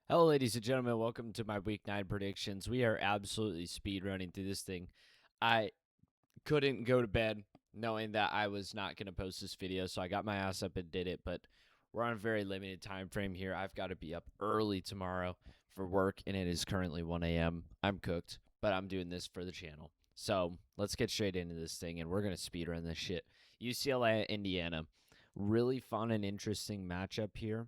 Hello, ladies and gentlemen. Welcome to my Week 9 predictions. We are absolutely speed running through this thing. I couldn't go to bed knowing that I was not going to post this video, so I got my ass up and did it, but we're on a very limited time frame here. I've got to be up early tomorrow for work, and it is currently 1 a.m. I'm cooked, but I'm doing this for the channel. So let's get straight into this thing, and we're going to speed run this shit. UCLA at Indiana. Really fun and interesting matchup here.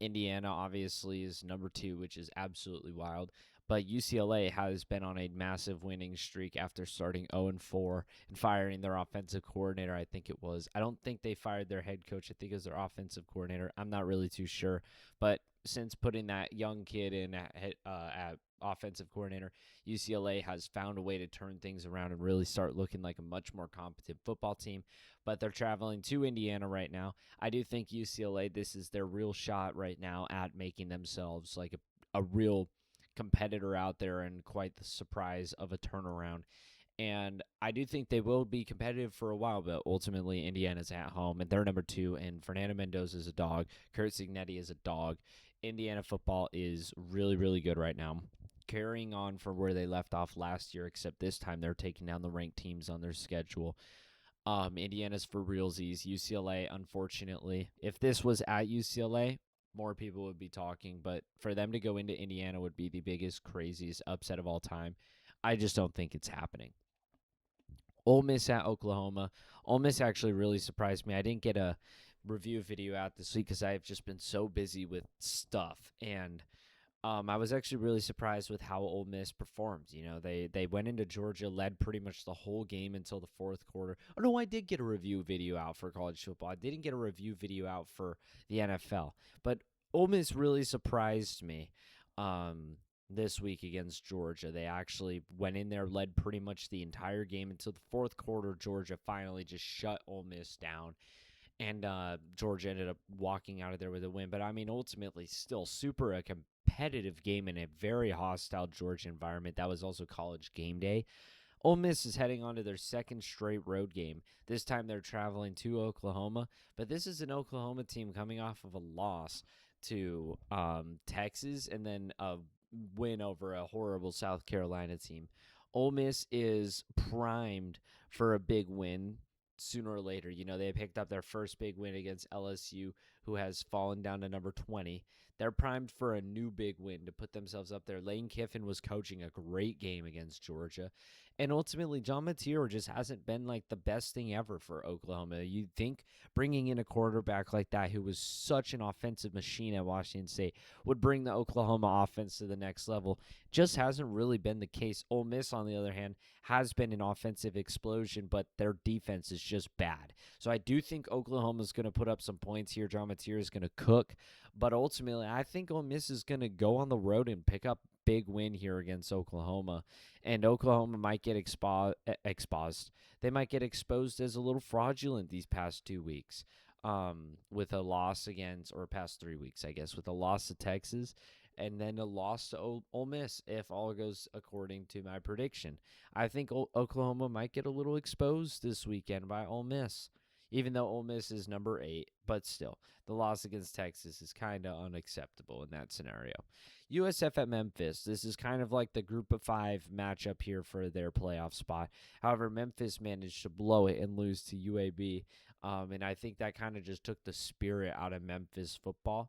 Indiana obviously is number 2, which is absolutely wild. But UCLA has been on a massive winning streak after starting 0-4 and firing their offensive coordinator. I think it was. I don't think they fired their head coach. I think it was their offensive coordinator. I'm not really too sure. But since putting that young kid in at offensive coordinator, UCLA has found a way to turn things around and really start looking like a much more competent football team. But they're traveling to Indiana right now. I do think UCLA, this is their real shot right now at making themselves like a real competitor out there and quite the surprise of a turnaround. And I do think they will be competitive for a while, but ultimately Indiana's at home and they're number 2. And Fernando Mendoza is a dog. Kurt Cignetti is a dog. Indiana football is really, really good right now. Carrying on from where they left off last year, except this time they're taking down the ranked teams on their schedule. Indiana's for realsies. UCLA, unfortunately, if this was at UCLA, more people would be talking. But for them to go into Indiana would be the biggest, craziest upset of all time. I just don't think it's happening. Ole Miss at Oklahoma. Ole Miss actually really surprised me. I didn't get a review video out this week because I've just been so busy with stuff. And I was actually really surprised with how Ole Miss performed. You know, they went into Georgia, led pretty much the whole game until the fourth quarter. Oh no, I did get a review video out for college football. I didn't get a review video out for the NFL, but Ole Miss really surprised me. This week against Georgia, they actually went in there, led pretty much the entire game until the fourth quarter. Georgia finally just shut Ole Miss down and Georgia ended up walking out of there with a win. But I mean, ultimately, still super a competitive game in a very hostile Georgia environment. That was also college game day. Ole Miss is heading on to their second straight road game. This time they're traveling to Oklahoma, but this is an Oklahoma team coming off of a loss to Texas and then a win over a horrible South Carolina team. Ole Miss is primed for a big win sooner or later. You know, they picked up their first big win against LSU, who has fallen down to number 20. They're primed for a new big win to put themselves up there. Lane Kiffin was coaching a great game against Georgia. And ultimately, John Mateer just hasn't been like the best thing ever for Oklahoma. You'd think bringing in a quarterback like that, who was such an offensive machine at Washington State, would bring the Oklahoma offense to the next level. Just hasn't really been the case. Ole Miss, on the other hand, has been an offensive explosion, but their defense is just bad. So I do think Oklahoma's going to put up some points here. John Mateer is going to cook, but ultimately, I think Ole Miss is going to go on the road and pick up big win here against Oklahoma, and Oklahoma might get exposed. They might get exposed as a little fraudulent these past 2 weeks, with a loss against, or past 3 weeks, I guess, with a loss to Texas and then a loss to Ole Miss if all goes according to my prediction. I think Oklahoma might get a little exposed this weekend by Ole Miss, even though Ole Miss is number 8, but still, the loss against Texas is kind of unacceptable in that scenario. USF at Memphis. This is kind of like the group of 5 matchup here for their playoff spot. However, Memphis managed to blow it and lose to UAB. And I think that kind of just took the spirit out of Memphis football.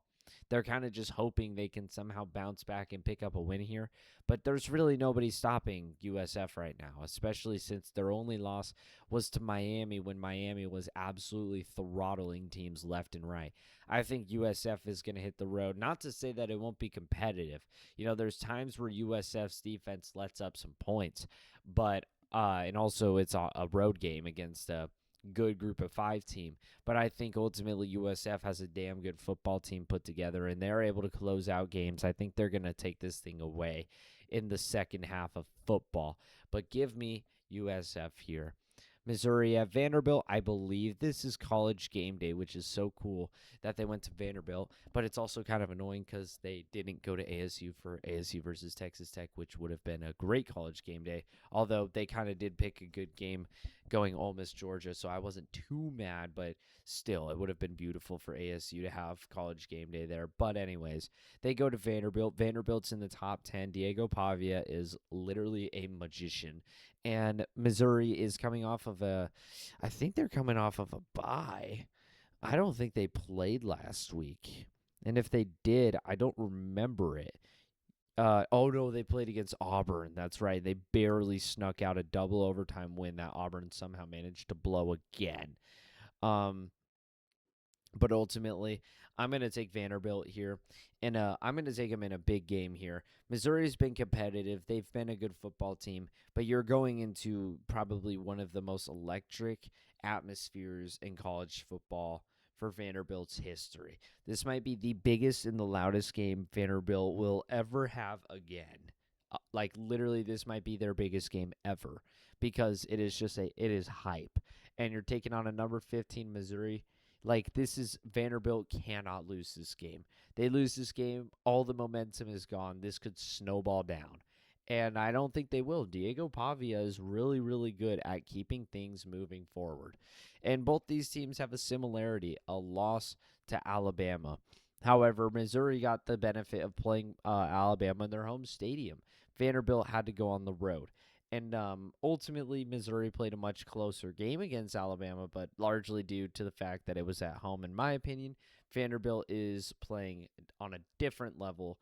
They're kind of just hoping they can somehow bounce back and pick up a win here. But there's really nobody stopping USF right now, especially since their only loss was to Miami when Miami was absolutely throttling teams left and right. I think USF is going to hit the road. Not to say that it won't be competitive. You know, there's times where USF's defense lets up some points, but and also it's a road game against a good group of 5 team. But I think ultimately USF has a damn good football team put together, and they're able to close out games. I think they're going to take this thing away in the second half of football. But give me USF here. Missouri at Vanderbilt. I believe this is college game day, which is so cool that they went to Vanderbilt. But it's also kind of annoying because they didn't go to ASU for ASU versus Texas Tech, which would have been a great college game day. Although they kind of did pick a good game going Ole Miss, Georgia, so I wasn't too mad, but still, it would have been beautiful for ASU to have college game day there. But anyways, they go to Vanderbilt. Vanderbilt's in the top 10. Diego Pavia is literally a magician. And Missouri is coming off of I think they're coming off of a bye. I don't think they played last week. And if they did, I don't remember it. Oh no, they played against Auburn. That's right. They barely snuck out a double overtime win that Auburn somehow managed to blow again. Um, but ultimately, I'm going to take Vanderbilt here, and I'm going to take them in a big game here. Missouri's been competitive. They've been a good football team, but you're going into probably one of the most electric atmospheres in college football for Vanderbilt's history. This might be the biggest and the loudest game Vanderbilt will ever have again. Like literally, this might be their biggest game ever because it is hype, and you're taking on a number 15 Missouri. Like, this is Vanderbilt cannot lose this game. They lose this game, all the momentum is gone. This could snowball down. And I don't think they will. Diego Pavia is really, really good at keeping things moving forward. And both these teams have a similarity, a loss to Alabama. However, Missouri got the benefit of playing Alabama in their home stadium. Vanderbilt had to go on the road. And ultimately, Missouri played a much closer game against Alabama, but largely due to the fact that it was at home, in my opinion. Vanderbilt is playing on a different level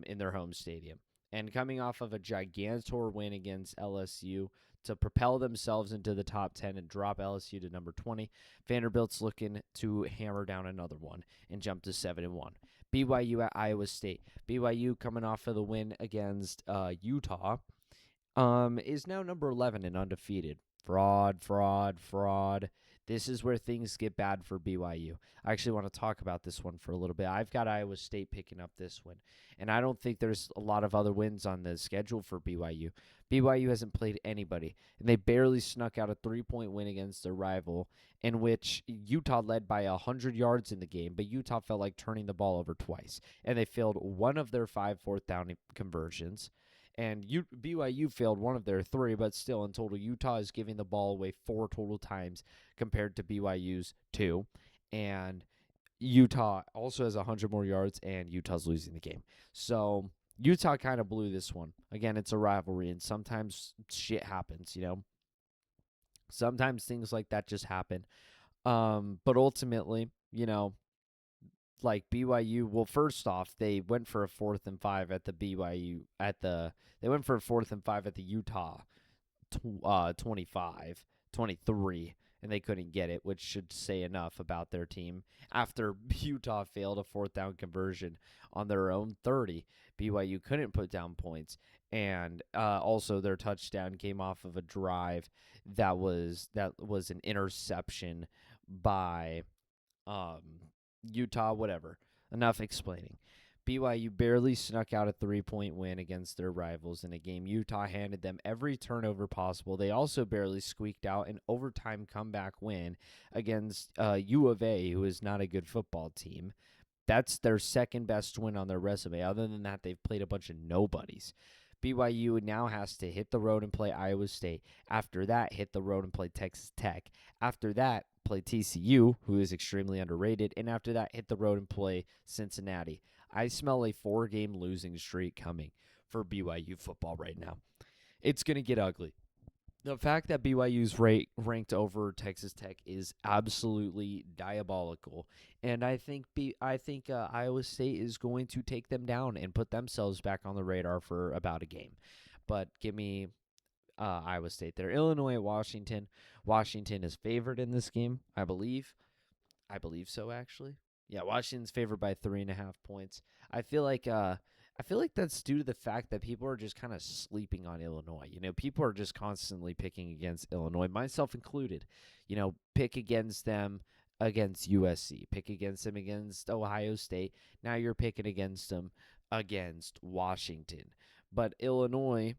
in their home stadium. And coming off of a gigantor win against LSU to propel themselves into the top 10 and drop LSU to number 20, Vanderbilt's looking to hammer down another one and jump to 7-1. BYU at Iowa State. BYU coming off of the win against Utah. Is now number 11 and undefeated. Fraud. This is where things get bad for BYU. I actually want to talk about this one for a little bit. I've got Iowa State picking up this win, and I don't think there's a lot of other wins on the schedule for BYU. BYU hasn't played anybody, and they barely snuck out a 3-point win against their rival, in which Utah led by 100 yards in the game, but Utah felt like turning the ball over twice, and they failed one of their 5 fourth-down conversions. And BYU failed one of their 3, but still, in total, Utah is giving the ball away 4 total times compared to BYU's 2. And Utah also has 100 more yards, and Utah's losing the game. So Utah kind of blew this one. Again, it's a rivalry, and sometimes shit happens, you know? Sometimes things like that just happen. But ultimately, you know, like BYU, well, first off, they went for a 4th and 5 at the BYU they went for a 4th and 5 at the Utah 25, 23, and they couldn't get it, which should say enough about their team. After Utah failed a 4th down conversion on their own 30, BYU couldn't put down points, and also their touchdown came off of a drive that was an interception by Utah, whatever. Enough explaining. BYU barely snuck out a 3-point win against their rivals in a game Utah handed them every turnover possible. They also barely squeaked out an overtime comeback win against U of A, who is not a good football team. That's their second best win on their resume. Other than that, they've played a bunch of nobodies. BYU now has to hit the road and play Iowa State. After that, hit the road and play Texas Tech. After that, play TCU, who is extremely underrated. And after that, hit the road and play Cincinnati. I smell a 4-game losing streak coming for BYU football right now. It's going to get ugly. The fact that BYU's ranked over Texas Tech is absolutely diabolical, and I think Iowa State is going to take them down and put themselves back on the radar for about a game. But give me Iowa State there. Illinois at Washington. Washington is favored in this game, I believe. I believe so, actually. Yeah, Washington's favored by 3.5 points. I feel like that's due to the fact that people are just kind of sleeping on Illinois. You know, people are just constantly picking against Illinois, myself included. You know, pick against them against USC, pick against them against Ohio State. Now you're picking against them against Washington. But Illinois,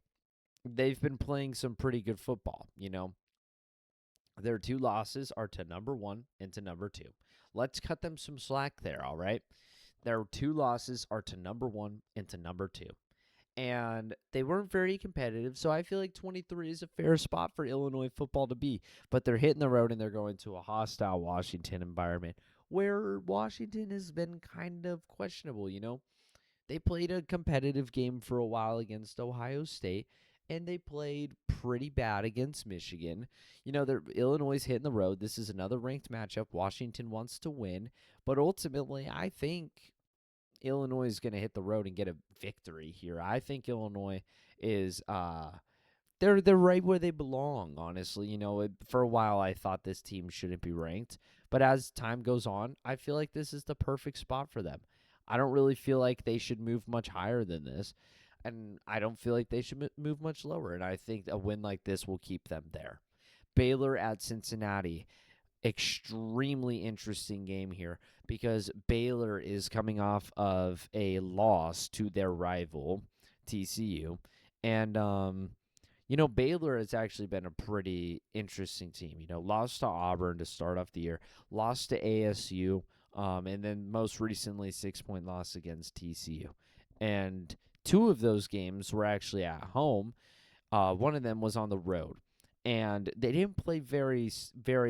they've been playing some pretty good football, you know. Their 2 losses are to number 1 and to number 2. Let's cut them some slack there, all right? Their 2 losses are to number 1 and to number 2. and they weren't very competitive. So I feel like 23 is a fair spot for Illinois football to be. But they're hitting the road and they're going to a hostile Washington environment where Washington has been kind of questionable, you know? They played a competitive game for a while against Ohio State, and they played pretty bad against Michigan. You know, Illinois is hitting the road. This is another ranked matchup. Washington wants to win, but ultimately, I think Illinois is going to hit the road and get a victory here. I think Illinois is they're right where they belong, honestly. You know, for a while I thought this team shouldn't be ranked, but as time goes on, I feel like this is the perfect spot for them. I don't really feel like they should move much higher than this, and I don't feel like they should move much lower, and I think a win like this will keep them there. Baylor at Cincinnati. Extremely interesting game here because Baylor is coming off of a loss to their rival, TCU. And you know, Baylor has actually been a pretty interesting team. You know, lost to Auburn to start off the year, lost to ASU, and then most recently 6-point loss against TCU. And two of those games were actually at home. One of them was on the road, and they didn't play very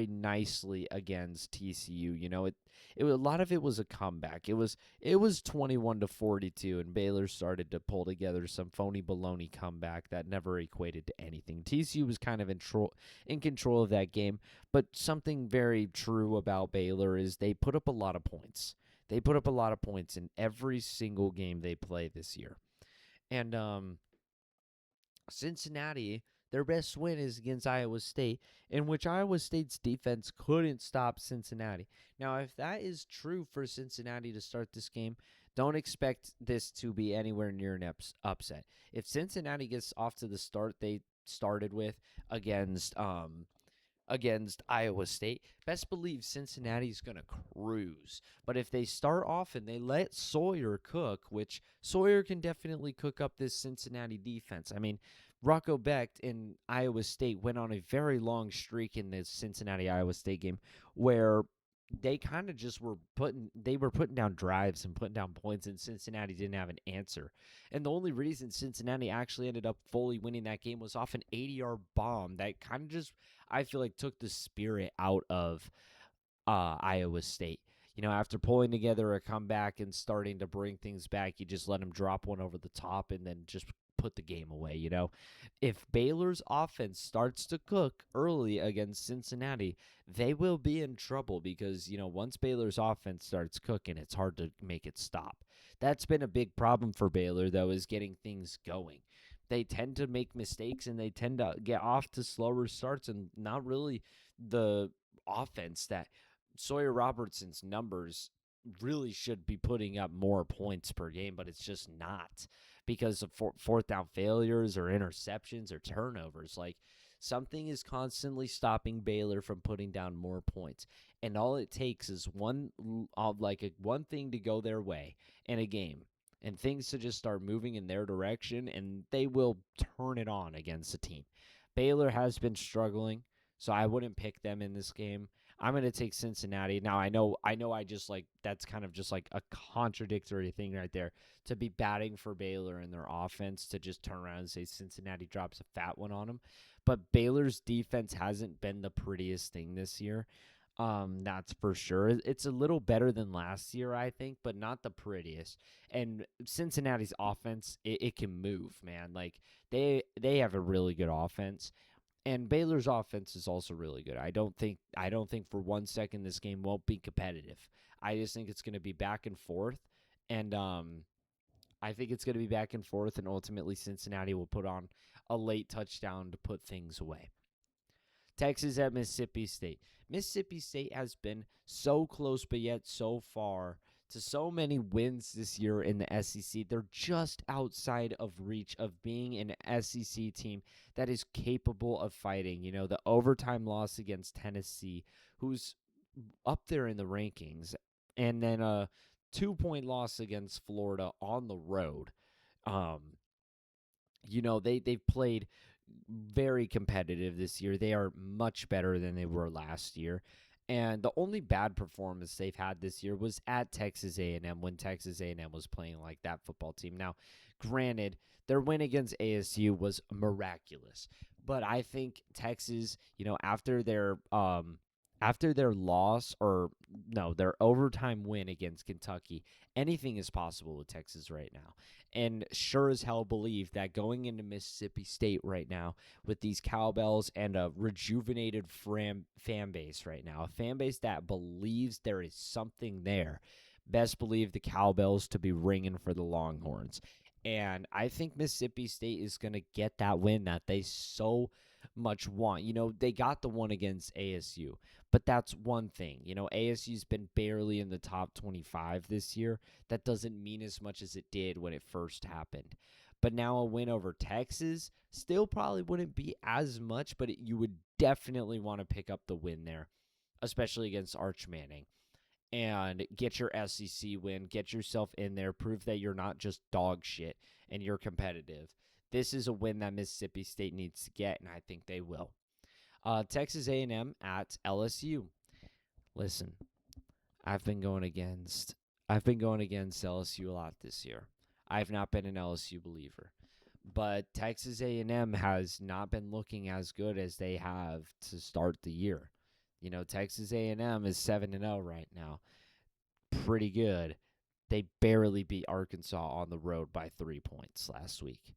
nicely against TCU. You know, it a lot of it was a comeback. It was 21-42, and Baylor started to pull together some phony baloney comeback that never equated to anything. TCU was kind of in control of that game, but something very true about Baylor is they put up a lot of points. They put up a lot of points in every single game they play this year, and Cincinnati, their best win is against Iowa State, in which Iowa State's defense couldn't stop Cincinnati. Now, if that is true for Cincinnati to start this game, don't expect this to be anywhere near an upset. If Cincinnati gets off to the start they started with against Iowa State, best believe Cincinnati's going to cruise. But if they start off and they let Sawyer cook, which Sawyer can definitely cook up this Cincinnati defense. I mean, Rocco Becht in Iowa State went on a very long streak in the Cincinnati-Iowa State game where they kind of just were putting down drives and putting down points, and Cincinnati didn't have an answer. And the only reason Cincinnati actually ended up fully winning that game was off an 80-yard bomb that kind of just, I feel like, took the spirit out of Iowa State. You know, after pulling together a comeback and starting to bring things back, you just let them drop one over the top and then just put the game away. You know, if Baylor's offense starts to cook early against Cincinnati, they will be in trouble because, you know, once Baylor's offense starts cooking, it's hard to make it stop. That's been a big problem for Baylor, though, is getting things going. They tend to make mistakes and they tend to get off to slower starts and not really the offense that Sawyer Robertson's numbers really should be putting up more points per game, but it's just not because of fourth down failures or interceptions or turnovers. Like, something is constantly stopping Baylor from putting down more points, and all it takes is one thing to go their way in a game, and things to just start moving in their direction, and they will turn it on against a team. Baylor has been struggling, so I wouldn't pick them in this game. I'm going to take Cincinnati. Now, I just like that's kind of just like a contradictory thing right there to be batting for Baylor and their offense to just turn around and say Cincinnati drops a fat one on them. But Baylor's defense hasn't been the prettiest thing this year. That's for sure. It's a little better than last year, I think, but not the prettiest. And Cincinnati's offense, it can move, man. Like they have a really good offense. And Baylor's offense is also really good. I don't think for 1 second this game won't be competitive. I just think it's going to be back and forth, and I think it's going to be back and forth, and ultimately Cincinnati will put on a late touchdown to put things away. Texas at Mississippi State. Mississippi State has been so close, but yet so far to so many wins this year in the SEC. They're just outside of reach of being an SEC team that is capable of fighting. You know, the overtime loss against Tennessee, who's up there in the rankings, and then a 2-point loss against Florida on the road. Um, you know, they've played very competitive this year. They are much better than they were last year. And the only bad performance they've had this year was at Texas A&M when Texas A&M was playing like that football team. Now, granted, their win against ASU was miraculous, but I think Texas, after their loss or no, their overtime win against Kentucky, anything is possible with Texas right now. And sure as hell believe that going into Mississippi State right now with these cowbells and a rejuvenated fan base right now, a fan base that believes there is something there, best believe the cowbells to be ringing for the Longhorns. And I think Mississippi State is going to get that win that they so much want. They got the one against ASU, but that's one thing. ASU's been barely in the top 25 this year. That doesn't mean as much as it did when it first happened. But now a win over Texas still probably wouldn't be as much, but you would definitely want to pick up the win there, especially against Arch Manning, and get your SEC win, get yourself in there, prove that you're not just dog shit and you're competitive. This is a win that Mississippi State needs to get, and I think they will. Texas A&M at LSU. Listen, I've been going against LSU a lot this year. I've not been an LSU believer, but Texas A&M has not been looking as good as they have to start the year. Texas A&M is 7-0 right now. Pretty good. They barely beat Arkansas on the road by 3 points last week.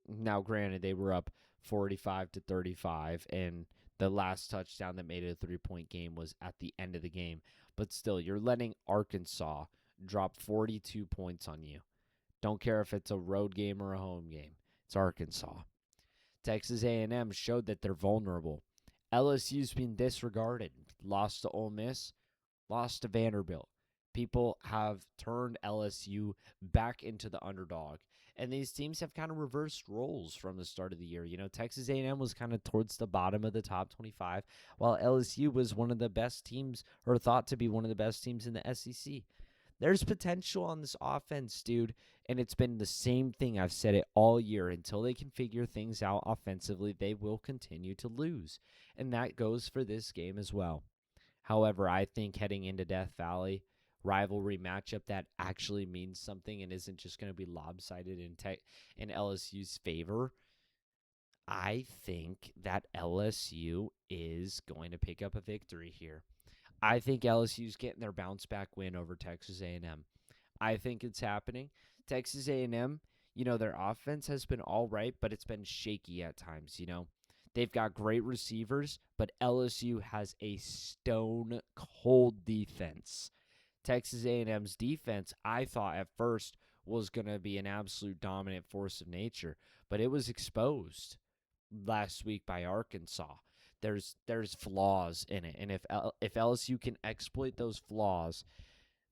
Now, granted, they were up 45-35, and the last touchdown that made it a 3-point game was at the end of the game. But still, you're letting Arkansas drop 42 points on you. Don't care if it's a road game or a home game. It's Arkansas. Texas A&M showed that they're vulnerable. LSU's been disregarded. Lost to Ole Miss, lost to Vanderbilt. People have turned LSU back into the underdog. And these teams have kind of reversed roles from the start of the year. Texas A&M was kind of towards the bottom of the top 25, while LSU was one of the best teams, or thought to be one of the best teams in the SEC. There's potential on this offense, dude, and it's been the same thing. I've said it all year. Until they can figure things out offensively, they will continue to lose. And that goes for this game as well. However, I think heading into Death Valley, rivalry matchup that actually means something and isn't just going to be lopsided in LSU's favor, I think that LSU is going to pick up a victory here. I think LSU's getting their bounce back win over Texas A&M. I think it's happening. Texas A&M, their offense has been all right, but it's been shaky at times, They've got great receivers, but LSU has a stone-cold defense. Texas A&M's defense, I thought at first, was going to be an absolute dominant force of nature, but it was exposed last week by Arkansas. There's flaws in it, and if LSU can exploit those flaws,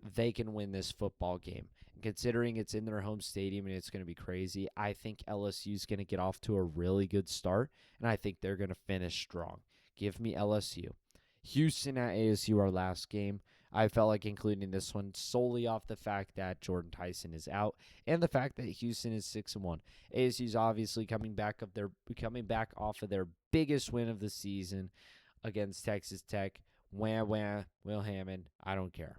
they can win this football game. Considering it's in their home stadium and it's going to be crazy, I think LSU's going to get off to a really good start, and I think they're going to finish strong. Give me LSU. Houston at ASU, our last game. I felt like including this one solely off the fact that Jordan Tyson is out and the fact that Houston is 6-1. ASU's obviously coming back off of their biggest win of the season against Texas Tech. Wah, Will Hammond. I don't care.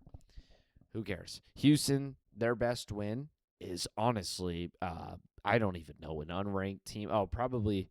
Who cares? Houston, their best win is honestly, I don't even know, an unranked team. Oh, probably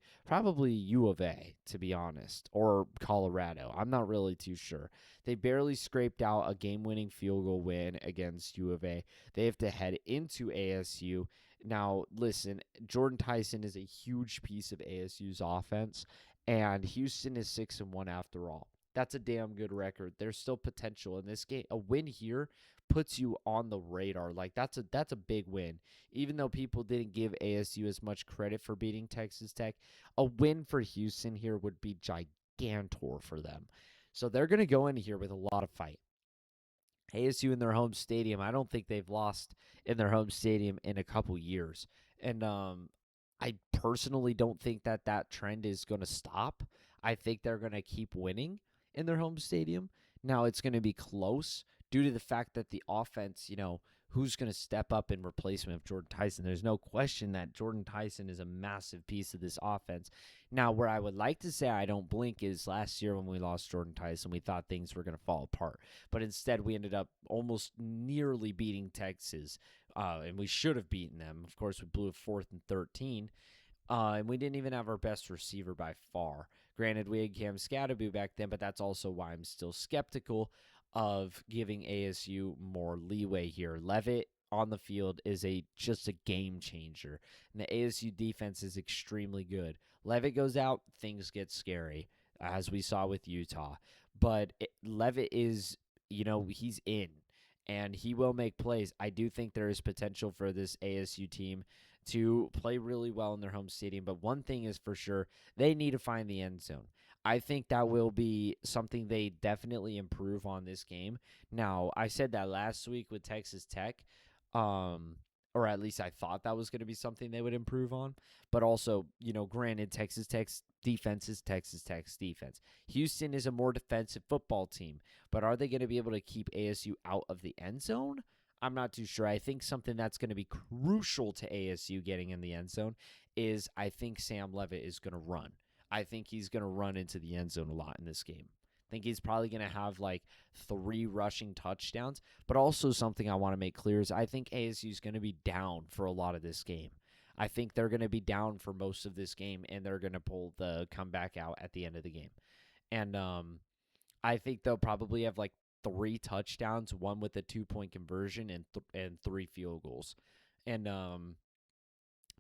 U of A, to be honest, or Colorado. I'm not really too sure. They barely scraped out a game-winning field goal win against U of A. They have to head into ASU. Now, listen, Jordan Tyson is a huge piece of ASU's offense, and Houston is 6-1 after all. That's a damn good record. There's still potential in this game. A win here puts you on the radar. Like that's a big win. Even though people didn't give ASU as much credit for beating Texas Tech, a win for Houston here would be gigantor for them. So they're going to go in here with a lot of fight. ASU in their home stadium, I don't think they've lost in their home stadium in a couple years. And I personally don't think that trend is going to stop. I think they're going to keep winning in their home stadium. Now, it's going to be close due to the fact that the offense, who's going to step up in replacement of Jordan Tyson? There's no question that Jordan Tyson is a massive piece of this offense. Now, where I would like to say I don't blink is last year when we lost Jordan Tyson, we thought things were going to fall apart. But instead, we ended up almost nearly beating Texas, and we should have beaten them. Of course, we blew a 4th and 13, and we didn't even have our best receiver by far. Granted, we had Cam Scatterby back then, but that's also why I'm still skeptical of giving ASU more leeway here. Levitt on the field is just a game changer, and the ASU defense is extremely good. Levitt goes out, things get scary, as we saw with Utah. But Levitt is, he's in, and he will make plays. I do think there is potential for this ASU team to play really well in their home stadium. But one thing is for sure, they need to find the end zone. I think that will be something they definitely improve on this game. Now, I said that last week with Texas Tech, or at least I thought that was going to be something they would improve on. But also, granted, Texas Tech's defense is Texas Tech's defense. Houston is a more defensive football team, but are they going to be able to keep ASU out of the end zone? I'm not too sure. I think something that's going to be crucial to ASU getting in the end zone is I think Sam Levitt is going to run. I think he's going to run into the end zone a lot in this game. I think he's probably going to have like 3 rushing touchdowns. But also something I want to make clear is I think ASU is going to be down for a lot of this game. I think they're going to be down for most of this game, and they're going to pull the comeback out at the end of the game. And I think they'll probably have like 3 touchdowns, 1 with a 2-point conversion, and 3 field goals. And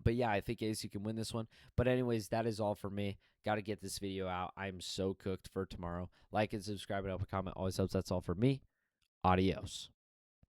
but yeah, I think ASU can win this one. But anyways, that is all for me. Got to get this video out. I'm so cooked for tomorrow. Like and subscribe and help a comment always helps. That's all for me. Adios.